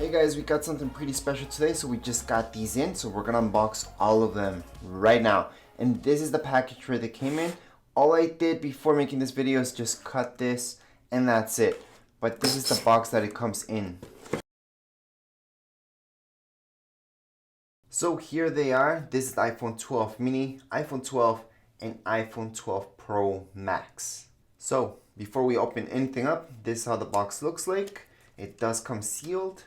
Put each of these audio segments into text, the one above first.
Hey guys, we got something pretty special today, so we just got these in, so we're gonna unbox all of them right now. And this is the package where they came in. All I did before making this video is just cut this, and that's it. But this is the box that it comes in. So here they are. This is the iPhone 12 mini, iPhone 12, and iPhone 12 Pro Max. So before we open anything up, this is how the box looks like. It does come sealed.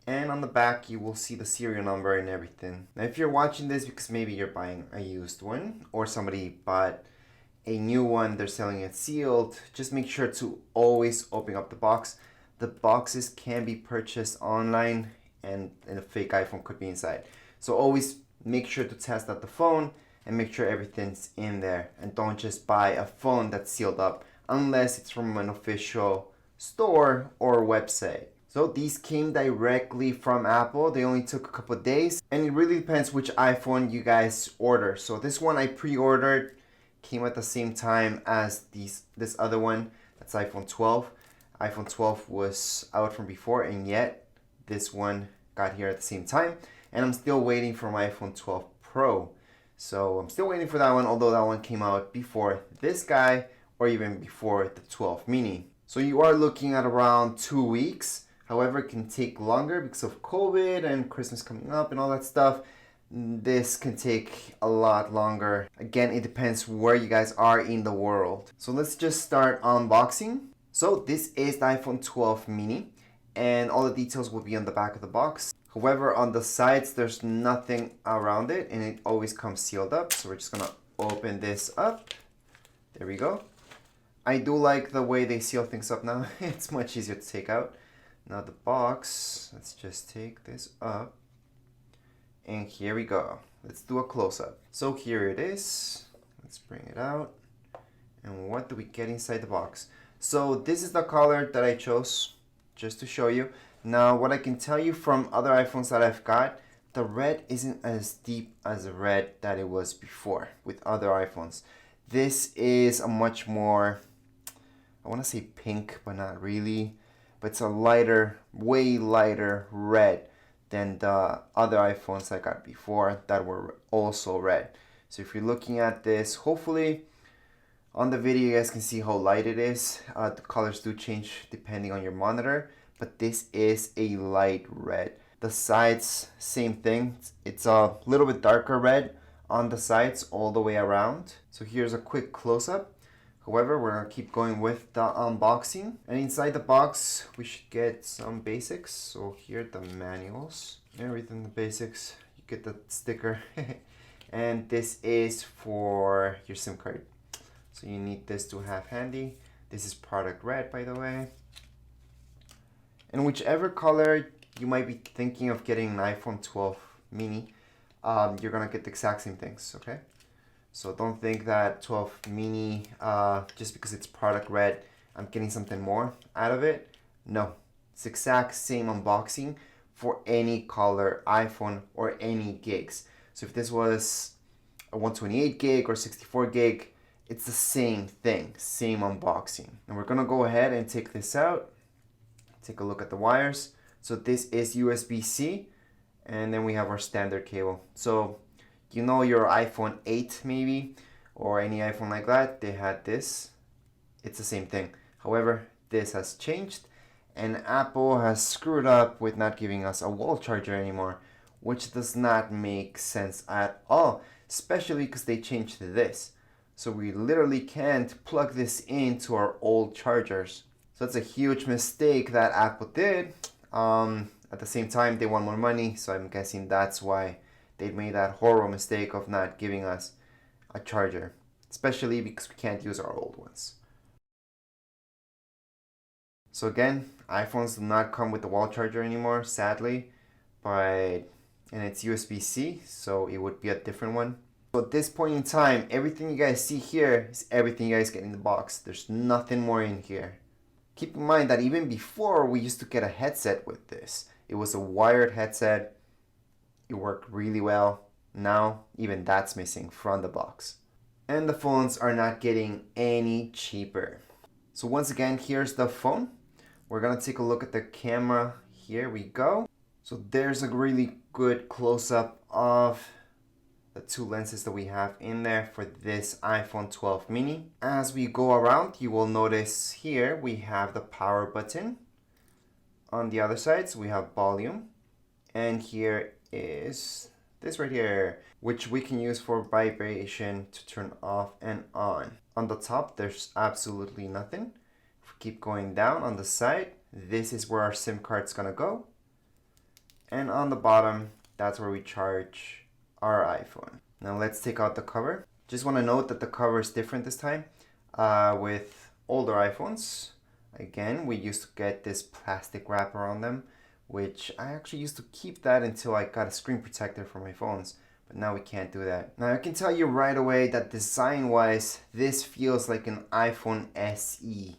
And on the back, you will see the serial number and everything. Now, if you're watching this because maybe you're buying a used one or somebody bought a new one, they're selling it sealed, just make sure to always open up the box. The boxes can be purchased online and a fake iPhone could be inside. So always make sure to test out the phone and make sure everything's in there. And don't just buy a phone that's sealed up unless it's from an official store or website. So these came directly from Apple. They only took a couple of days, and it really depends which iPhone you guys order. So this one I pre-ordered, came at the same time as this other one. That's iPhone 12. iPhone 12 was out from before, and yet this one got here at the same time. And I'm still waiting for my iPhone 12 Pro. So I'm still waiting for that one, although that one came out before this guy or even before the 12 mini. So you are looking at around 2 weeks. However, it can take longer because of COVID and Christmas coming up and all that stuff. This can take a lot longer. Again, it depends where you guys are in the world. So let's just start unboxing. So this is the iPhone 12 mini and all the details will be on the back of the box. However, on the sides, there's nothing around it and it always comes sealed up. So we're just gonna open this up. There we go. I do like the way they seal things up now. It's much easier to take out. Now the box, let's just take this up. And here we go. Let's do a close-up. So here it is. Let's bring it out. And what do we get inside the box? So this is the color that I chose just to show you. Now what I can tell you from other iPhones that I've got, the red isn't as deep as the red that it was before with other iPhones. This is a much more, I want to say pink, but not really. But it's a lighter, way lighter red than the other iPhones I got before that were also red. So if you're looking at this, hopefully on the video you guys can see how light it is. The colors do change depending on your monitor, but this is a light red. The sides, same thing. It's a little bit darker red on the sides all the way around. So here's a quick close-up. However, we're gonna keep going with the unboxing. And inside the box, we should get some basics. So here are the manuals. Everything the basics. You get the sticker. And this is for your SIM card. So you need this to have handy. This is product red, by the way. And whichever color you might be thinking of getting an iPhone 12 mini, you're gonna get the exact same things, okay? So don't think that 12 mini, just because it's product red, I'm getting something more out of it. No, it's exact same unboxing for any color iPhone or any gigs. So if this was a 128 gig or 64 gig, it's the same thing, same unboxing. And we're gonna go ahead and take this out. Take a look at the wires. So this is USB-C, and then we have our standard cable. So you know your iPhone 8 maybe, or any iPhone like that, they had this. It's the same thing. However, this has changed, and Apple has screwed up with not giving us a wall charger anymore, which does not make sense at all, especially because they changed this. So we literally can't plug this into our old chargers. So that's a huge mistake that Apple did. At the same time, they want more money, so I'm guessing that's why they made that horrible mistake of not giving us a charger, especially because we can't use our old ones. So again, iPhones do not come with the wall charger anymore, sadly, and it's USB-C, so it would be a different one. So at this point in time, everything you guys see here is everything you guys get in the box. There's nothing more in here. Keep in mind that even before, we used to get a headset with this. It was a wired headset. It worked really well. Now, even that's missing from the box. And the phones are not getting any cheaper. So once again, here's the phone. We're gonna take a look at the camera. Here we go. So there's a really good close-up of the two lenses that we have in there for this iPhone 12 mini. As we go around, you will notice here we have the power button. On the other sides, we have volume. And here is this right here, which we can use for vibration to turn off and on. On the top, there's absolutely nothing. If we keep going down on the side, this is where our SIM card's gonna go. And on the bottom, that's where we charge our iPhone. Now let's take out the cover. Just want to note that the cover is different this time. With older iPhones, again, we used to get this plastic wrapper on them, which I actually used to keep that until I got a screen protector for my phones. But now we can't do that. Now I can tell you right away that design-wise, this feels like an iPhone SE.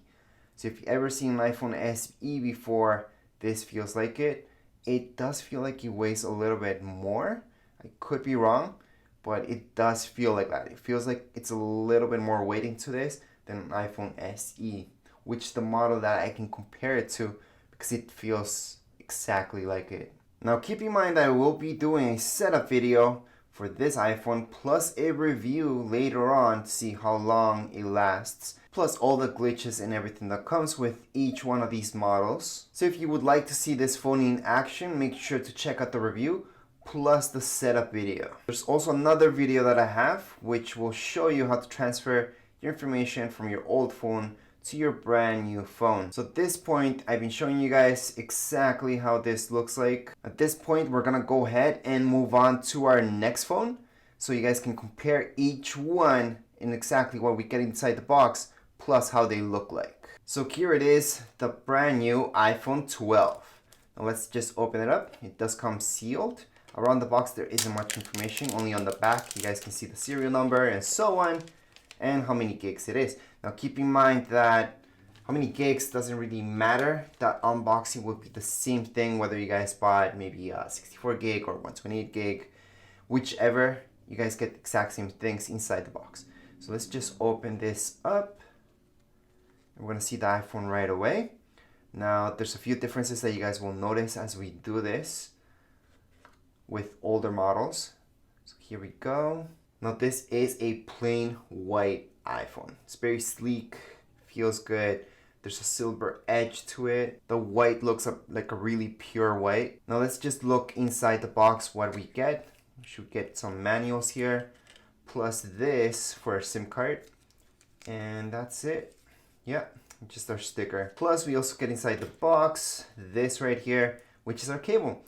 So if you've ever seen an iPhone SE before, this feels like it. It does feel like it weighs a little bit more. I could be wrong, but it does feel like that. It feels like it's a little bit more weighting to this than an iPhone SE, which is the model that I can compare it to because it feels exactly like it. Now keep in mind that I will be doing a setup video for this iPhone plus a review later on to see how long it lasts, plus all the glitches and everything that comes with each one of these models. So if you would like to see this phone in action, make sure to check out the review plus the setup video. There's also another video that I have which will show you how to transfer your information from your old phone to your brand new phone. So at this point, I've been showing you guys exactly how this looks like. At this point, we're gonna go ahead and move on to our next phone so you guys can compare each one in exactly what we get inside the box plus how they look like. So here it is, the brand new iPhone 12. Now let's just open it up. It does come sealed. Around the box there isn't much information, only on the back you guys can see the serial number and so on, and how many gigs it is. Now keep in mind that how many gigs doesn't really matter. That unboxing will be the same thing whether you guys bought maybe 64 gig or 128 gig, whichever, you guys get the exact same things inside the box. So let's just open this up. We're gonna see the iPhone right away. Now there's a few differences that you guys will notice as we do this with older models. So here we go. Now this is a plain white iPhone. It's very sleek, feels good. There's a silver edge to it. The white looks like a really pure white. Now let's just look inside the box what we get. We should get some manuals here, plus this for a SIM card. And that's it. Yeah, just our sticker. Plus we also get inside the box this right here, which is our cable,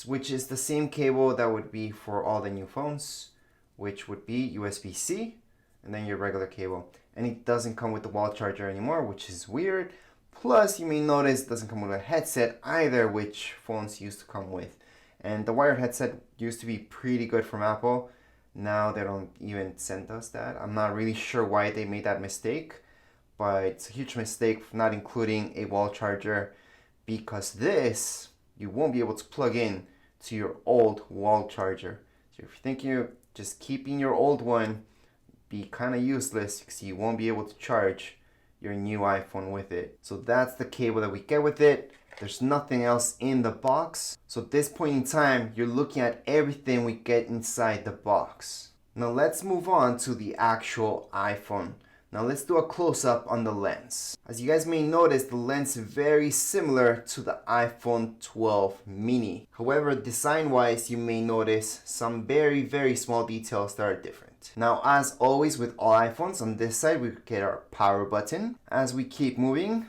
which is the same cable that would be for all the new phones, which would be USB-C and then your regular cable. And it doesn't come with the wall charger anymore, which is weird. Plus you may notice it doesn't come with a headset either, which phones used to come with. And the wired headset used to be pretty good from Apple. Now they don't even send us that. I'm not really sure why they made that mistake, but it's a huge mistake for not including a wall charger, because this you won't be able to plug in to your old wall charger. So if you're thinking of just keeping your old one, be kind of useless because you won't be able to charge your new iPhone with it. So that's the cable that we get with it. There's nothing else in the box. So at this point in time, you're looking at everything we get inside the box. Now let's move on to the actual iPhone. Now let's do a close-up on the lens. As you guys may notice, the lens is very similar to the iPhone 12 mini. However, design-wise, you may notice some very small details that are different. Now, as always with all iPhones, on this side we get our power button. As we keep moving,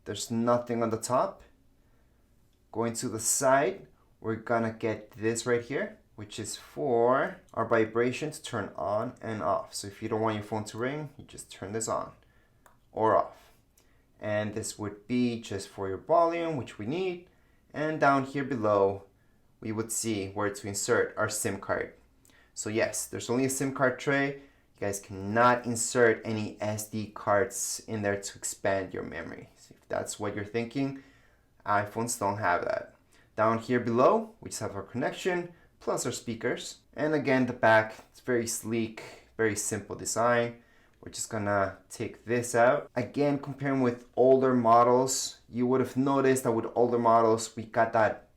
there's nothing on the top. Going to the side, we're gonna get this right here, which is for our vibration to turn on and off. So if you don't want your phone to ring, you just turn this on or off. And this would be just for your volume, which we need. And down here below, we would see where to insert our SIM card. So yes, there's only a SIM card tray. You guys cannot insert any SD cards in there to expand your memory. So if that's what you're thinking, iPhones don't have that. Down here below, we just have our connection, plus our speakers. And again, the back, it's very sleek, very simple design. We're just gonna take this out. Again, comparing with older models, you would have noticed that with older models, we got that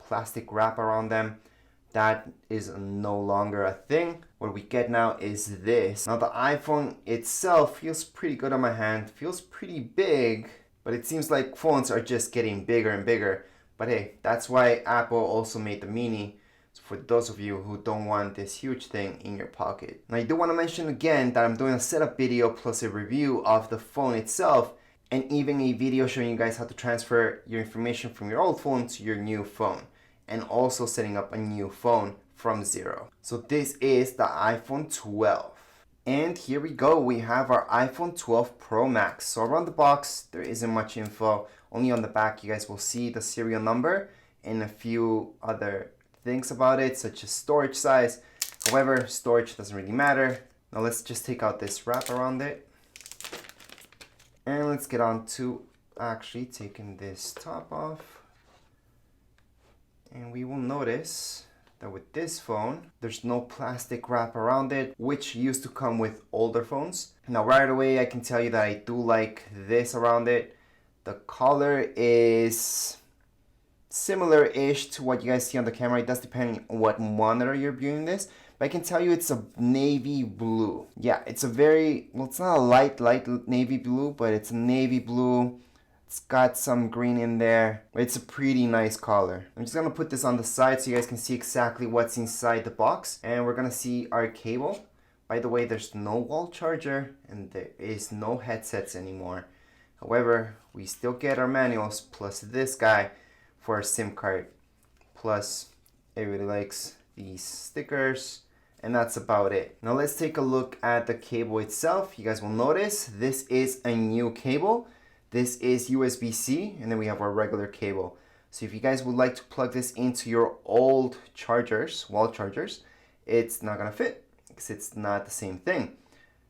plastic wrap around them. That is no longer a thing. What we get now is this. Now the iPhone itself feels pretty good on my hand, feels pretty big, but it seems like phones are just getting bigger and bigger. But hey, that's why Apple also made the mini, so for those of you who don't want this huge thing in your pocket. Now I do want to mention again that I'm doing a setup video plus a review of the phone itself, and even a video showing you guys how to transfer your information from your old phone to your new phone, and also setting up a new phone from zero. So this is the iPhone 12. And here we go, we have our iPhone 12 Pro Max. So around the box, there isn't much info. Only on the back, you guys will see the serial number and a few other things about it, such as storage size. However, storage doesn't really matter. Now let's just take out this wrap around it. And let's get on to actually taking this top off. And we will notice that with this phone, there's no plastic wrap around it, which used to come with older phones. Now right away, I can tell you that I do like this around it. The color is similar-ish to what you guys see on the camera. It does depend on what monitor you're viewing this, but I can tell you it's a navy blue. Yeah, it's a very, well, it's not a light navy blue, but it's a navy blue. It's got some green in there. It's a pretty nice color. I'm just gonna put this on the side so you guys can see exactly what's inside the box. And we're gonna see our cable. By the way, there's no wall charger and there is no headsets anymore. However, we still get our manuals plus this guy for a SIM card. Plus, everybody likes these stickers. And that's about it. Now let's take a look at the cable itself. You guys will notice this is a new cable. This is USB-C, and then we have our regular cable. So if you guys would like to plug this into your old chargers, wall chargers, it's not gonna fit because it's not the same thing.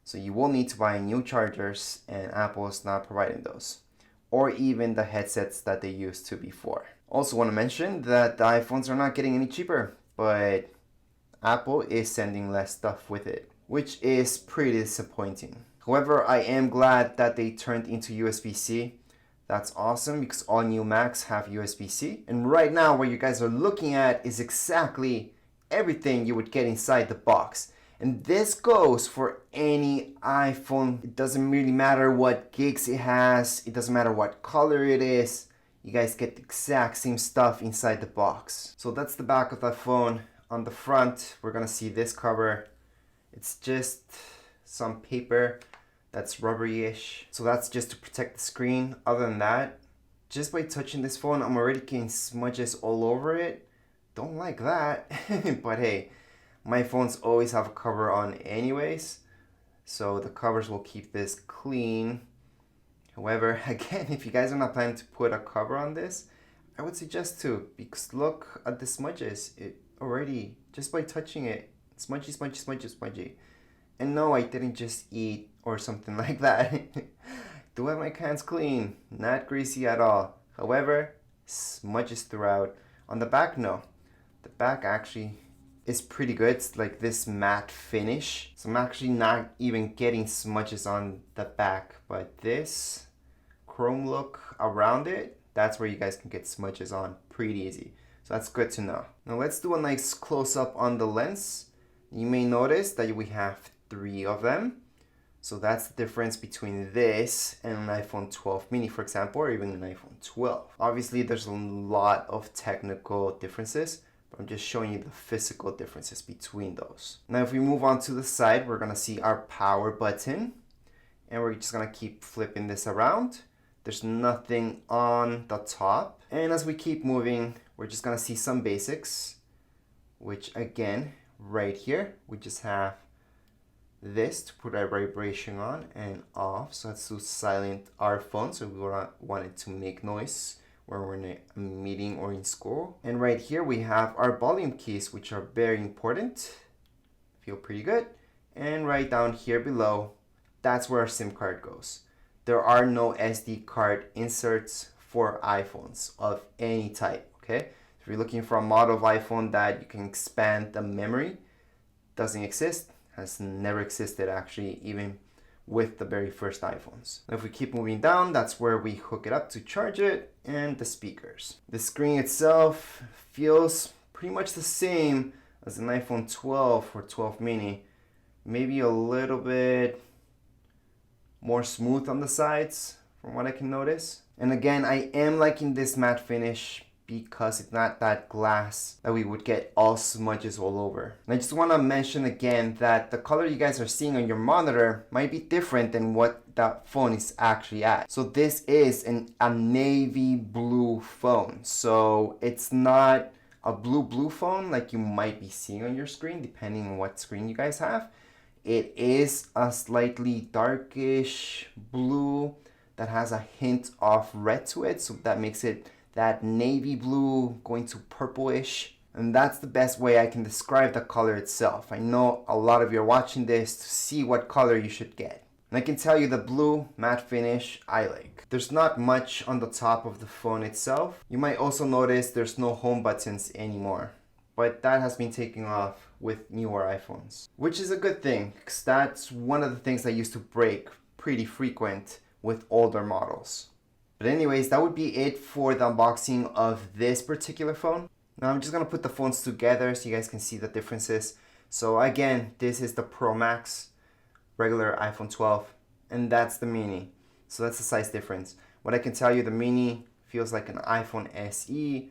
So you will need to buy new chargers, and Apple is not providing those, or even the headsets that they used to before. Also want to mention that the iPhones are not getting any cheaper, but Apple is sending less stuff with it, which is pretty disappointing. However, I am glad that they turned into USB-C. That's awesome because all new Macs have USB-C. And right now what you guys are looking at is exactly everything you would get inside the box. And this goes for any iPhone. It doesn't really matter what gigs it has. It doesn't matter what color it is. You guys get the exact same stuff inside the box. So that's the back of the phone. On the front, we're gonna see this cover. It's just some paper that's rubbery-ish. So that's just to protect the screen. Other than that, just by touching this phone, I'm already getting smudges all over it. Don't like that. But hey, my phones always have a cover on anyways, so the covers will keep this clean. However, again, if you guys are not planning to put a cover on this, I would suggest to, because look at the smudges. It already, just by touching it, smudgy, smudgy, smudgy, smudgy. And no, I didn't just eat or something like that. Do have my hands clean, not greasy at all. However, smudges throughout. On the back, no. The back actually is pretty good. It's like this matte finish. So I'm actually not even getting smudges on the back, but this chrome look around it, that's where you guys can get smudges on pretty easy. So that's good to know. Now let's do a nice close-up on the lens. You may notice that we have 3 of them. So that's the difference between this and an iPhone 12 mini, for example, or even an iPhone 12. Obviously, there's a lot of technical differences, but I'm just showing you the physical differences between those. Now, if we move on to the side, we're gonna see our power button, and we're just gonna keep flipping this around. There's nothing on the top. And as we keep moving, we're just gonna see some basics, which again, right here, we just have this to put our vibration on and off. So that's to silent our phone, so we want it to make noise when we're in a meeting or in school. And right here we have our volume keys, which are very important. Feel pretty good. And right down here below, that's where our SIM card goes. There are no SD card inserts for iPhones of any type, okay? If you're looking for a model of iPhone that you can expand the memory, doesn't exist, has never existed actually, even with the very first iPhones. If we keep moving down, that's where we hook it up to charge it, and the speakers. The screen itself feels pretty much the same as an iPhone 12 or 12 mini. Maybe a little bit more smooth on the sides from what I can notice. And again, I am liking this matte finish because it's not that glass that we would get all smudges all over. And I just want to mention again that the color you guys are seeing on your monitor might be different than what that phone is actually at. So this is a navy blue phone. So it's not a blue phone like you might be seeing on your screen, depending on what screen you guys have. It is a slightly darkish blue that has a hint of red to it. So that makes it that navy blue going to purplish. And that's the best way I can describe the color itself. I know a lot of you are watching this to see what color you should get. And I can tell you the blue matte finish I like. There's not much on the top of the phone itself. You might also notice there's no home buttons anymore, but that has been taken off with newer iPhones, which is a good thing because that's one of the things that used to break pretty frequent with older models. But anyways, that would be it for the unboxing of this particular phone. Now I'm just gonna put the phones together so you guys can see the differences. So again, this is the Pro Max, regular iPhone 12, and that's the mini. So that's the size difference. What I can tell you, the mini feels like an iPhone SE.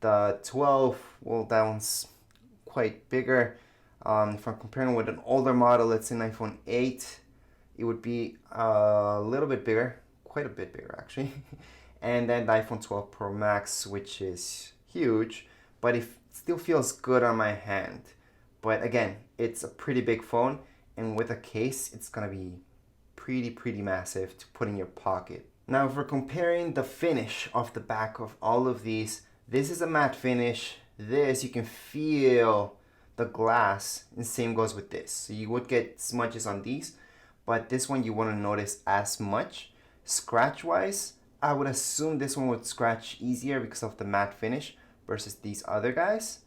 The 12, well, that one's quite bigger. If I'm comparing with an older model, let's say an iPhone 8, it would be a little bit bigger, quite a bit bigger actually. And then the iPhone 12 Pro Max, which is huge, but it still feels good on my hand. But again, it's a pretty big phone, and with a case, it's gonna be pretty massive to put in your pocket. Now, if we're comparing the finish of the back of all of these, this is a matte finish. This, you can feel the glass, and same goes with this. So you would get smudges on these, but this one you wouldn't notice as much. Scratch wise, I would assume this one would scratch easier because of the matte finish versus these other guys,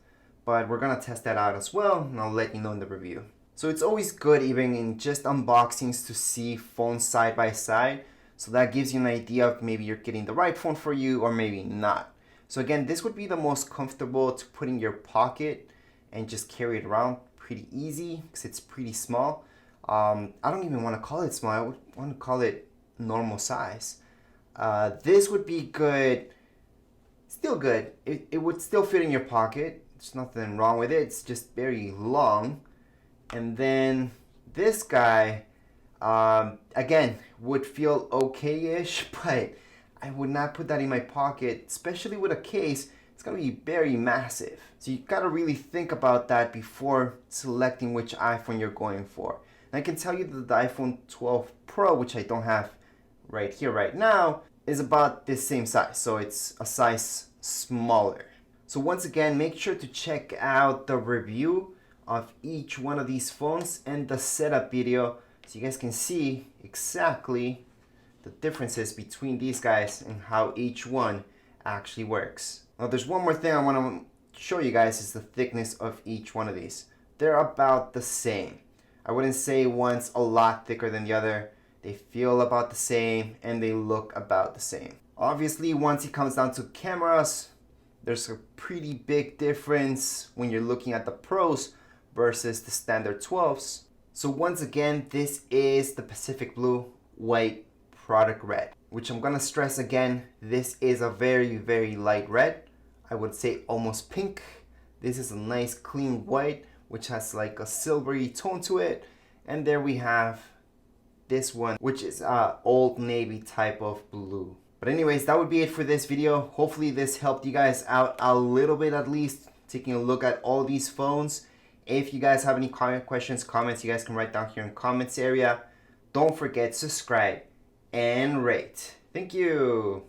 but we're gonna test that out as well, and I'll let you know in the review. So it's always good, even in just unboxings, to see phones side by side, so that gives you an idea of maybe you're getting the right phone for you or maybe not. So again, this would be the most comfortable to put in your pocket and just carry it around pretty easy because it's pretty small. I don't even want to call it small, I would want to call it normal size. This would be good, still good. It would still fit in your pocket. There's nothing wrong with it. It's just very long. And then this guy, again, would feel okay-ish, but I would not put that in my pocket, especially with a case. It's gonna be very massive. So you gotta really think about that before selecting which iPhone you're going for. And I can tell you that the iPhone 12 Pro, which I don't have right here right now, is about this same size. So it's a size smaller. So once again, make sure to check out the review of each one of these phones and the setup video so you guys can see exactly the differences between these guys and how each one actually works. Now there's one more thing I want to show you guys, is the thickness of each one of these. They're about the same. I wouldn't say one's a lot thicker than the other. They feel about the same and they look about the same. Obviously, once it comes down to cameras, there's a pretty big difference when you're looking at the Pros versus the standard 12s. So once again, this is the Pacific Blue White Product Red, which I'm gonna stress again, this is a very light red. I would say almost pink. This is a nice clean white, which has like a silvery tone to it. And there we have this one, which is a old navy type of blue. But anyways, that would be it for this video. Hopefully this helped you guys out a little bit, at least taking a look at all these phones. If you guys have any questions, comments, you guys can write down here in the comments area. Don't forget to subscribe and rate. Thank you.